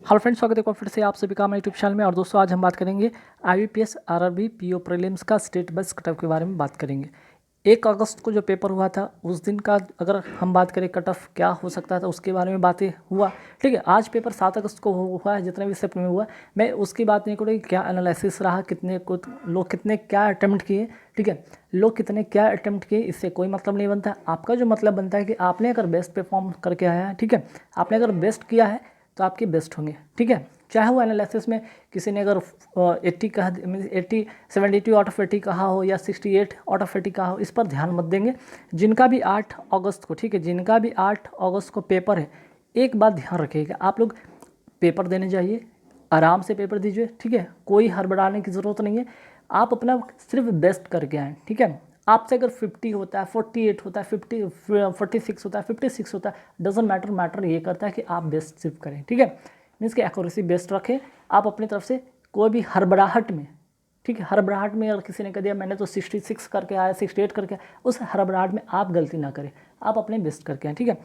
Hello friends, स्वागत है फिर से आप सभी का हमारे यूट्यूब चैनल में। और दोस्तों, आज हम बात करेंगे IBPS RRB PO प्रीलिम्स का स्टेट वाइज कट ऑफ के बारे में बात करेंगे। 1 अगस्त को जो पेपर हुआ था उस दिन का अगर हम बात करें कट ऑफ क्या हो सकता था उसके बारे में बातें हुआ। ठीक है, आज पेपर 7 अगस्त को हुआ है, जितने भी शिफ्ट में हुआ मैं उसकी बात नहीं करूँगी। क्या एनालिसिस रहा, कितने को लोग कितने क्या अटैम्प्ट किए, ठीक है, लोग कितने क्या अटैम्प्ट किए, इससे कोई मतलब नहीं बनता। आपका जो मतलब बनता है कि आपने अगर बेस्ट परफॉर्म करके आया है, ठीक है, आपने अगर बेस्ट किया है तो आपके बेस्ट होंगे। ठीक है, चाहे वो एनालिसिस में किसी ने अगर 80 कहा, 80 72 आउट ऑफ 80 कहा हो या 68 आउट ऑफ 80 कहा हो, इस पर ध्यान मत देंगे। जिनका भी 8 अगस्त को, ठीक है, जिनका भी 8 अगस्त को पेपर है, एक बात ध्यान रखिएगा, आप लोग पेपर देने जाइए, आराम से पेपर दीजिए। ठीक है, कोई हड़बड़ाने की ज़रूरत नहीं है, आप अपना सिर्फ बेस्ट करके आएँ। ठीक है, आपसे अगर 50 होता है, 48 होता है, 46 होता है, 56 होता है, डजेंट मैटर। मैटर ये करता है कि आप बेस्ट सिर्फ करें। ठीक है, मीन्स कि एक्यूरेसी बेस्ट रखें आप अपनी तरफ से। कोई भी हड़बड़ाहट में, ठीक है, हड़बड़ाहट में अगर किसी ने कह दिया मैंने तो 66 करके आया, 68 करके आया, उस हड़बड़ाहट में आप गलती ना करें, आप अपने बेस्ट करके आए। ठीक है,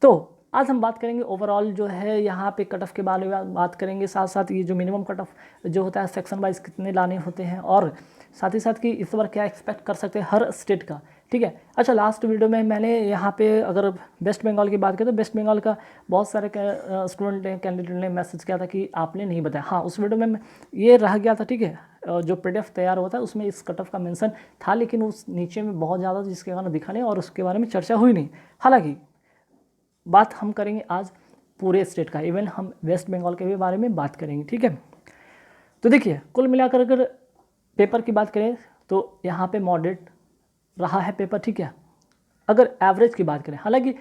तो आज हम बात करेंगे ओवरऑल जो है यहाँ पे कट ऑफ के बारे में बात करेंगे, साथ साथ ये जो मिनिमम कट ऑफ जो होता है सेक्शन वाइज कितने लाने होते हैं, और साथ ही साथ कि इस बार क्या एक्सपेक्ट कर सकते हैं हर स्टेट का। ठीक है, अच्छा, लास्ट वीडियो में मैंने यहाँ पे अगर वेस्ट बंगाल की बात करें तो वेस्ट बंगाल का बहुत सारे स्टूडेंट ने, कैंडिडेट ने मैसेज किया था कि आपने नहीं बताया। हाँ, उस वीडियो में ये रह गया था। ठीक है, जो PDF तैयार होता है उसमें इस कट ऑफ का मेंशन था, लेकिन उस नीचे में बहुत ज़्यादा जिसके कारण दिखा नहीं और उसके बारे में चर्चा हुई नहीं। हालांकि बात हम करेंगे आज पूरे स्टेट का, इवन हम वेस्ट बंगाल के भी बारे में बात करेंगे। ठीक है, तो देखिए कुल मिलाकर अगर पेपर की बात करें तो यहाँ पे मॉडरेट रहा है पेपर। ठीक है, अगर एवरेज की बात करें, हालांकि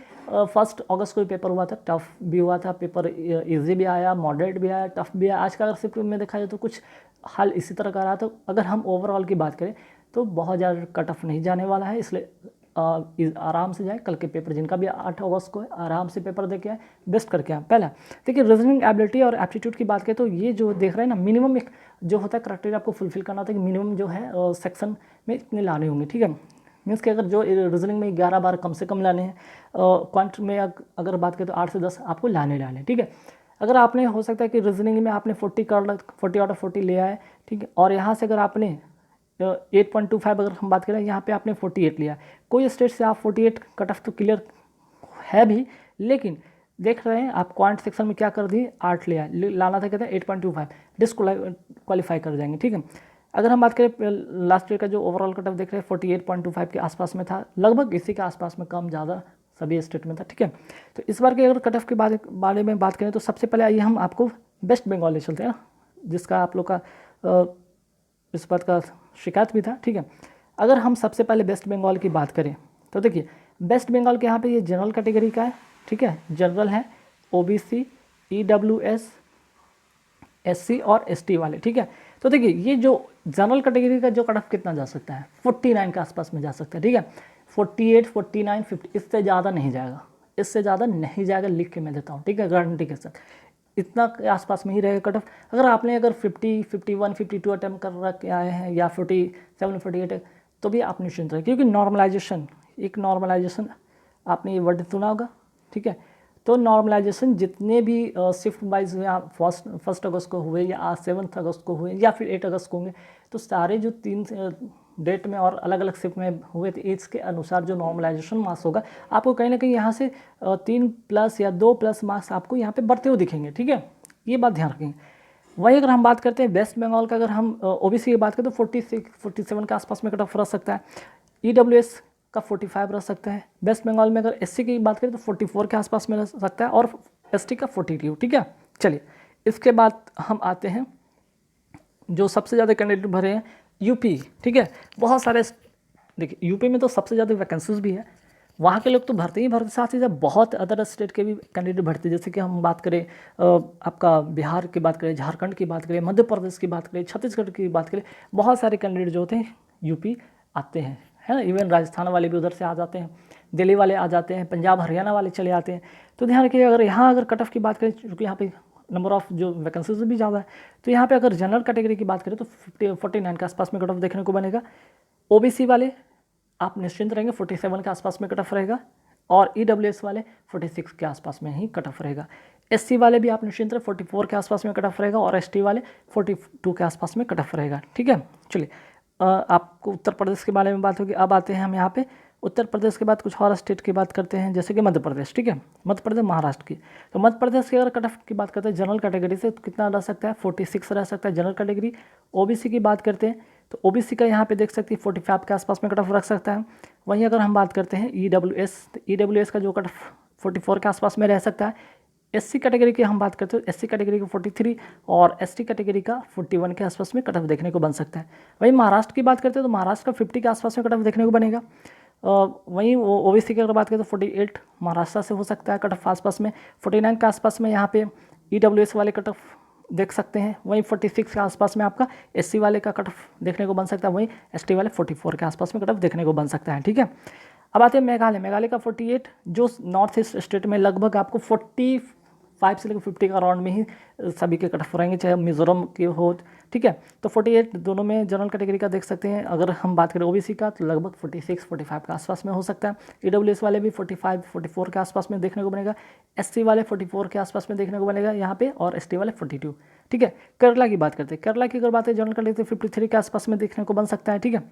1 अगस्त को पेपर हुआ था, टफ भी हुआ था पेपर, इजी भी आया, मॉडरेट भी आया, टफ भी आया। आज का अगर शिफ्ट में देखा जाए तो कुछ हाल इसी तरह का रहा। तो अगर हम ओवरऑल की बात करें तो बहुत ज़्यादा कट ऑफ नहीं जाने वाला है, इसलिए आराम से जाए। कल के पेपर जिनका भी 8 अगस्त को है, आराम से पेपर दे के आए, बेस्ट करके आए। पहला देखिए, रीजनिंग एबिलिटी और एप्टीट्यूड की बात करें तो ये जो देख रहे हैं ना, मिनिमम एक जो होता है क्राइटेरिया आपको फुलफिल करना होता है कि मिनिमम जो है सेक्शन में इतने लाने होंगे। ठीक है, मीन्स कि अगर जो रीजनिंग में 11 बार कम से कम लाने हैं, क्वांट में अगर बात करें तो 8 से 10 आपको लाने। ठीक है, अगर आपने हो सकता है कि रीजनिंग में आपने 40 आउट ऑफ 40 ले आए, ठीक है, और यहाँ से अगर आपने 8.25 अगर हम बात करें, यहाँ पे आपने 48 लिया, कोई स्टेट से आप 48 कट ऑफ तो क्लियर है भी, लेकिन देख रहे हैं आप क्वांट सेक्शन में क्या कर दिए, 8 ले आए, लाना था कहते हैं 8.25, डिस्क्वालीफाई कर जाएंगे। ठीक है, अगर हम बात करें लास्ट ईयर का जो ओवरऑल कट ऑफ देख रहे हैं 48.25 के आसपास में था, लगभग इसी के आसपास में, कम ज़्यादा सभी स्टेट में था। ठीक है, तो इस बार के अगर कट ऑफ के बारे में बात करें तो सबसे पहले आइए हम आपको वेस्ट बंगाल ले चलते हैं ना, जिसका आप लोग का इस बात का शिकायत भी था। ठीक है, अगर हम सबसे पहले वेस्ट बंगाल की बात करें तो देखिए वेस्ट बंगाल के यहाँ पे ये जनरल कैटेगरी का है। ठीक है, जनरल है, OBC, EWS, SC और ST वाले। ठीक है, तो देखिए ये जो जनरल कैटेगरी का जो कट ऑफ कितना जा सकता है, 49 के आसपास में जा सकता है। ठीक है, 48, 49, 50, इससे ज़्यादा नहीं जाएगा, इससे ज़्यादा नहीं जाएगा, लिख के मैं देता हूँ। ठीक है, गारंटी के साथ इतना के आसपास में ही रहेगा कट ऑफ। अगर आपने अगर 50, 51, 52 अटैम्प्ट कर रख के आए हैं या 47, 48, तो भी आप निश्चिंत रहे, क्योंकि नॉर्मलाइजेशन, एक नॉर्मलाइजेशन आपने ये वर्ड सुना होगा। ठीक है, तो नॉर्मलाइजेशन जितने भी शिफ्ट वाइज हुए, फर्स्ट अगस्त को हुए या 7 अगस्त को हुए या फिर 8 अगस्त को होंगे, तो सारे जो 3 डेट में और अलग अलग शिफ्ट में हुए थे, इसके अनुसार जो नॉर्मलाइजेशन मार्क्स होगा आपको कहीं ना कहीं यहाँ से 3+ या 2+ मार्क्स आपको यहाँ पे बढ़ते हुए दिखेंगे। ठीक है, ये बात ध्यान रखेंगे। वही अगर हम बात करते हैं वेस्ट बंगाल का, अगर हम OBC की बात करें तो 46, 47 के आसपास में कट ऑफ रह सकता है, EWS का 45 रह सकता है। वेस्ट बंगाल में अगर SC की बात करें तो 44 के आसपास में रह सकता है, और ST का 42। ठीक है, चलिए इसके बाद हम आते हैं जो सबसे ज़्यादा कैंडिडेट भरे हैं, UP। ठीक है, बहुत सारे, देखिए UP में तो सबसे ज़्यादा वैकेंसीज भी है, वहाँ के लोग तो भरते ही भरते, साथ ही साथ बहुत अदर स्टेट के भी कैंडिडेट भरते हैं। जैसे कि हम बात करें आपका बिहार की बात करें, झारखंड की बात करें, मध्य प्रदेश की बात करें, छत्तीसगढ़ की बात करें, बहुत सारे कैंडिडेट जो होते हैं UP आते हैं, है ना। इवन राजस्थान वाले भी उधर से आ जाते हैं, दिल्ली वाले आ जाते हैं, पंजाब हरियाणा वाले चले आते हैं। तो ध्यान रखिए, अगर यहाँ अगर कट ऑफ की बात करें, क्योंकि यहाँ पे नंबर ऑफ जो वैकेंसीज भी ज़्यादा है, तो यहाँ पे अगर जनरल कैटेगरी की बात करें तो 49 के आसपास में कट ऑफ देखने को बनेगा। OBC वाले आप निश्चिंत रहेंगे, 47 के आसपास में कट ऑफ रहेगा, और EWS वाले 46 के आसपास में ही कट ऑफ रहेगा। SC वाले भी आप निश्चिंत रहे 44 के आसपास में कट ऑफ रहेगा और ST वाले 42 के आसपास में कट ऑफ रहेगा। ठीक है, चलिए आपको उत्तर प्रदेश के बारे में बात होगी। अब आते हैं हम यहाँ पे उत्तर प्रदेश के बाद कुछ और स्टेट की बात करते हैं, जैसे कि मध्य प्रदेश। ठीक है, मध्य प्रदेश महाराष्ट्र की। तो मध्य प्रदेश की अगर कट ऑफ की बात करते हैं जनरल कैटेगरी से तो कितना रह सकता है 46 रह सकता है जनरल कैटेगरी। OBC की बात करते हैं तो OBC का यहाँ पे देख सकते हैं 45 के आसपास में कट ऑफ रख सकता है। वहीं अगर हम बात करते हैं EWS, तो EWS का जो कट ऑफ 44 के आसपास में रह सकता है। SC कैटेगरी की हम बात करते हैं SC कैटेगरी का 43 और ST कैटेगरी का 41 के आसपास में कट ऑफ देखने को बन सकता है। वहीं महाराष्ट्र की बात करते हैं तो महाराष्ट्र का 50 के आसपास में कट ऑफ देखने को बनेगा। वहीं OBC की अगर बात करें तो 48 महाराष्ट्र से हो सकता है कट ऑफ आसपास में। 49 के आसपास में यहाँ पे EWS वाले कट ऑफ देख सकते हैं। वहीं 46 के आसपास में आपका SC वाले का कट ऑफ देखने को बन सकता है। वहीं ST वाले 44 के आसपास में कट ऑफ देखने को बन सकता है। ठीक है, अब आते हैं मेघालय का 48 जो नॉर्थ ईस्ट स्टेट में लगभग आपको 45 से लेकर 50 का अराउंड में ही सभी के कट ऑफ रहेंगे, चाहे मिजोरम के हो। ठीक है, तो 48 दोनों में जनरल कैटेगरी का देख सकते हैं। अगर हम बात करें OBC का तो लगभग 46-45 के आसपास में हो सकता है। EWS वाले भी 45-44 के आसपास में देखने को बनेगा। SC वाले 44 के आसपास में देखने को बनेगा यहाँ पे, और ST वाले 42। ठीक है, केरला की बात करते हैं। केरला की अगर बात है जनरल कैटेगरी 53 के आसपास में देखने को बन सकता है। ठीक है,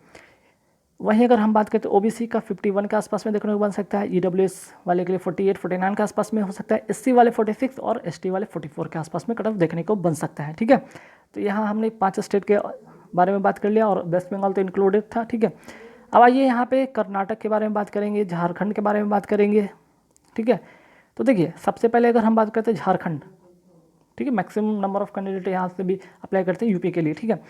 वहीं अगर हम बात करें तो OBC का 51 के आसपास में देखने को बन सकता है। EWS वाले के लिए 48-49 के आसपास में हो सकता है। SC वाले 46 और ST वाले 44 के आसपास में कट ऑफ देखने को बन सकता है। ठीक है, तो यहाँ हमने 5 स्टेट के बारे में बात कर लिया और वेस्ट बंगाल तो इंक्लूडेड था। ठीक है, अब आइए यहाँ पे कर्नाटक के बारे में बात करेंगे, झारखंड के बारे में बात करेंगे। ठीक है, तो देखिए सबसे पहले अगर हम बात करते हैं झारखंड, ठीक है, मैक्सिमम नंबर ऑफ कैंडिडेट यहाँ से भी अप्लाई करते हैं यूपी के लिए। ठीक है,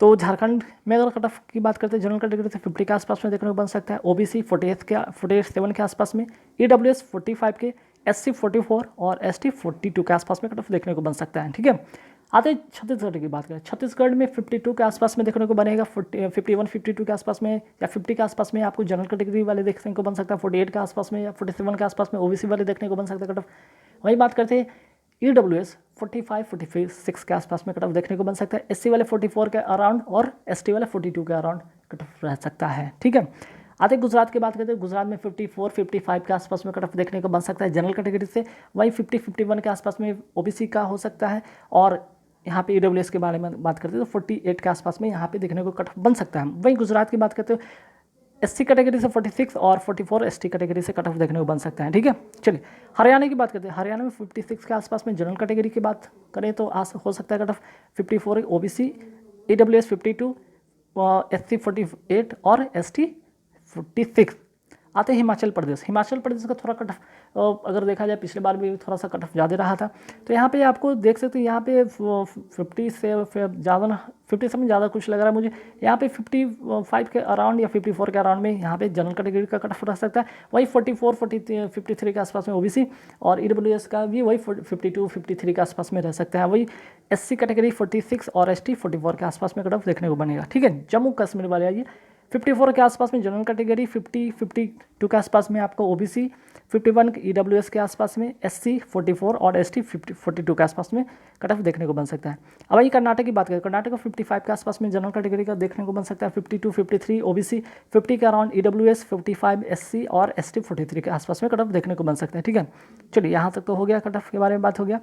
तो झारखंड में अगर कट ऑफ की बात करते हैं जनरल कैटेगरी से 50 के आसपास में देखने को बन सकता है। OBC 47 के आसपास में, EWS 45 के, SC 44 और ST 42 के आसपास में कट ऑफ देखने को बन सकता है। ठीक है, आते हैं छत्तीसगढ़ की बात करें। छत्तीसगढ़ में 52 के आसपास में देखने को बनेगा। 51-52 के आसपास में या 50 के आसपास में आपको जनरल कैटेगरी वाले देखने को बन सकता है। 48 के आसपास में या 47 के आसपास में OBC वाले देखने को बन सकता है कट ऑफ। वही बात करते हैं EWS 45-46 के आसपास में कट ऑफ देखने को बन सकता है। SC वाले 44 के अराउंड और ST वाले 42 के अराउंड कट ऑफ रह सकता है। ठीक है, आते गुजरात की बात करते हैं। गुजरात में 54-55 के आसपास में कट ऑफ देखने को बन सकता है जनरल कैटेगरी से। वहीं 50-51 के आसपास में OBC का हो सकता है। और यहाँ पे EWS के बारे में बात करते हैं तो 48 के आसपास में यहाँ पे देखने को कट ऑफ बन सकता है। वहीं गुजरात की बात करते हैं SC कैटेगरी से 46 और 44 ST कैटेगरी से कट ऑफ देखने को बन सकता है। ठीक है, चलिए हरियाणा की बात करते हैं। हरियाणा में 56 के आसपास में जनरल कैटेगरी की बात करें तो हो सकता है cut off. 54 OBC, EWS 52, SC 48 और ST 46। आते हैं हिमाचल प्रदेश। हिमाचल प्रदेश का थोड़ा कट ऑफ अगर देखा जाए पिछले बार भी थोड़ा सा कट ऑफ ज़्यादा रहा था। तो यहाँ पे आपको देख सकते हैं यहाँ पे 50 से ज़्यादा ना, 50 से ज़्यादा कुछ लग रहा है मुझे। यहाँ पे 55 के अराउंड या 54 के अराउंड में यहाँ पे जनरल कैटेगरी का कट ऑफ रह सकता है। वही 53 के आसपास में OBC और EWS का भी वही 52-53 के आसपास में रह सकता है। वही SC कैटेगरी 46 और ST 44 के आसपास में कट ऑफ देखने को बनेगा। ठीक है, जम्मू कश्मीर वाले आइए 54 के आसपास में जनरल कैटेगरी, 52 के आसपास में आपको OBC, 51 EWS के आसपास में, SC 44 और ST 42 के आसपास में कट ऑफ देखने को बन सकता है। अब आइए कर्नाटक की बात करें। कर्नाटक को 55 के आसपास में जनरल कैटेगरी का देखने को बन सकता है। 52-53 OBC, 50 के अराउंड EWS, 55 SC और ST 43 के आसपास में कट ऑफ देखने को बन सकता है। ठीक है, चलिए यहाँ तक तो हो गया, कट ऑफ के बारे में बात हो गया।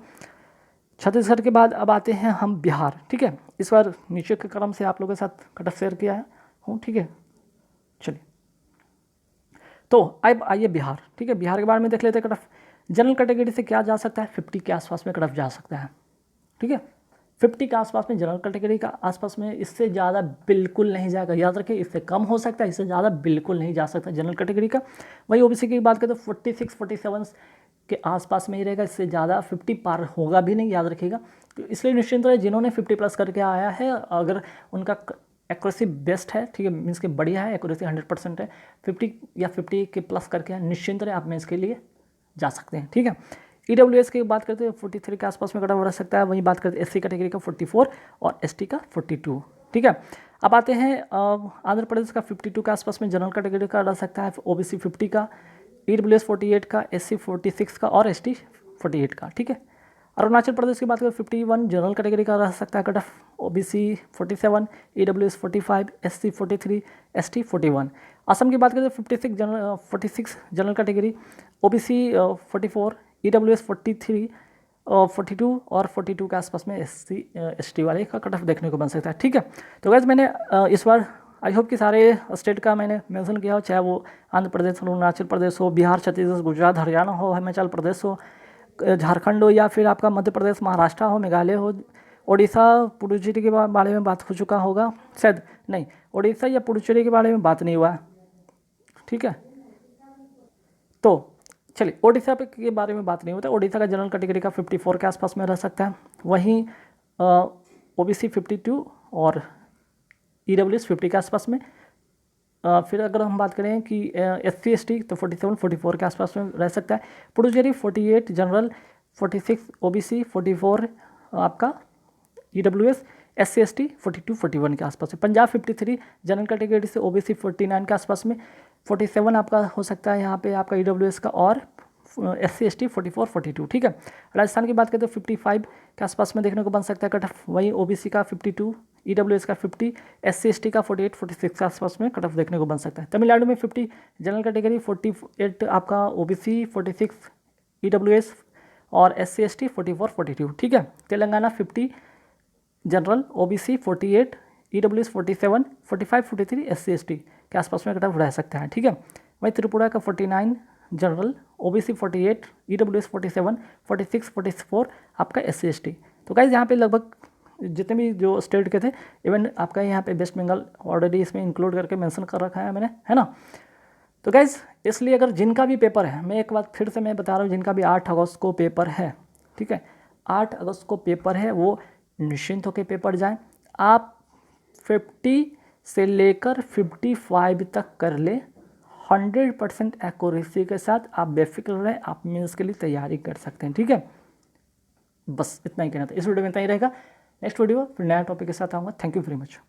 छत्तीसगढ़ के बाद अब आते हैं हम बिहार। ठीक है, इस बार नीचे के क्रम से आप लोगों के साथ कट ऑफ शेयर किया हूँ। ठीक है, चलिए तो अब आइए बिहार। ठीक है, बिहार के बारे में देख लेते हैं कट ऑफ। जनरल कैटेगरी से क्या जा सकता है 50 के आसपास में कट ऑफ जा सकता है। ठीक है, 50 के आसपास में जनरल कैटेगरी का आसपास में, इससे ज़्यादा बिल्कुल नहीं जाएगा। याद रखिए, इससे कम हो सकता है, इससे ज़्यादा बिल्कुल नहीं जा सकता जनरल कैटेगरी का। वही OBC की बात करें तो 46-47 के आसपास में ही रहेगा, इससे ज़्यादा 50 पार होगा भी नहीं, याद रखिएगा। तो इसलिए निश्चिंत रहे जिन्होंने 50 प्लस करके आया है, अगर उनका एक्यूरेसी बेस्ट है, ठीक है, मीन्स के बढ़िया है, एक्यूरेसी 100% है, 50 या 50 के प्लस करके निश्चिंत रहे आप में इसके लिए जा सकते हैं। ठीक है, EWS की बात करते हैं 43 के आसपास में कट ऑफ रह सकता है। वहीं बात करते हैं SC कैटेगरी का 44 और ST का 42। ठीक है, अब आते हैं आंध्र प्रदेश का 52 के आसपास में जनरल कैटेगरी का रह सकता है। OBC 50 का, EWS 48 का, SC 46 का और ST 48 का। ठीक है, अरुणाचल प्रदेश की बात करें 51 जनरल कैटेगरी का रह सकता है cut off. OBC 47, EWS 45, SC 43, ST 41। Assam की बात करें तो 46 जनरल कैटेगरी, OBC 44, EWS 43, 42 और 42 के आसपास में ST वाले का कट ऑफ देखने को बन सकता है। ठीक है, तो गाइस मैंने इस बार आई होप कि सारे स्टेट का मैंने मेंशन किया हो, चाहे वो आंध्र प्रदेश हो, अरुणाचल प्रदेश हो, बिहार, छत्तीसगढ़, गुजरात, हरियाणा हो, हिमाचल प्रदेश हो, झारखंड हो, या फिर आपका मध्य प्रदेश, महाराष्ट्र हो, मेघालय हो, उड़ीसा, पुडुचेरी के बारे में बात हो चुका होगा शायद, नहीं उड़ीसा या पुडुचेरी के बारे में बात नहीं हुआ। ठीक है, तो चलिए ओडिशा पे के बारे में बात नहीं होता। ओडिशा का जनरल कैटेगरी का 54 के आसपास में रह सकता है। वहीं OBC 52 और EWS 50 के आसपास में। फिर अगर हम बात करें कि SC ST तो 47 44 के आसपास में रह सकता है। पुडुचेरी 48 जनरल, 46 OBC, 44 आपका EWS, SC ST 42 41 के आसपास है। पंजाब 53 जनरल कैटेगरी से OBC 49 के आसपास में, 47 आपका हो सकता है यहाँ पे आपका EWS का, और SC ST 44 42। ठीक है, राजस्थान की बात करें तो 55 के आसपास में देखने को बन सकता है कट ऑफ। वहीं OBC का 52, EWS का 50, SC ST का 48 46 के आसपास में कट ऑफ देखने को बन सकता है। तमिलनाडु में 50 जनरल कैटेगरी, 48 आपका OBC, 46 EWS और SC ST 44 42। ठीक है, Telangana 50 general, OBC 48, EWS 47, 45 43 SC ST के आसपास में कट ऑफ रह सकता है। ठीक है, वहीं त्रिपुरा का 49 जनरल, OBC 48, EWS 47, 46 44 आपका SC ST। तो गाइज यहाँ पे लगभग जितने भी जो स्टेट के थे, इवन आपका यहाँ पे वेस्ट बंगाल ऑलरेडी इसमें इंक्लूड करके मेंशन कर रखा है मैंने, है ना। तो गाइज इसलिए अगर जिनका भी पेपर है, मैं एक बात फिर से मैं बता रहा हूँ, जिनका भी 8 अगस्त को पेपर है, ठीक है, 8 अगस्त को पेपर है, वो निश्चिंत होकर पेपर जाएं। आप 50 से लेकर 55 तक कर ले, 100% एक्यूरेसी के साथ आप बेफिक्र रहें, आप मेंस के लिए तैयारी कर सकते हैं। ठीक है, बस इतना ही कहना था। इस वीडियो में इतना ही रहेगा। नेक्स्ट वीडियो फिर नया टॉपिक के साथ आऊँगा। Thank you very much.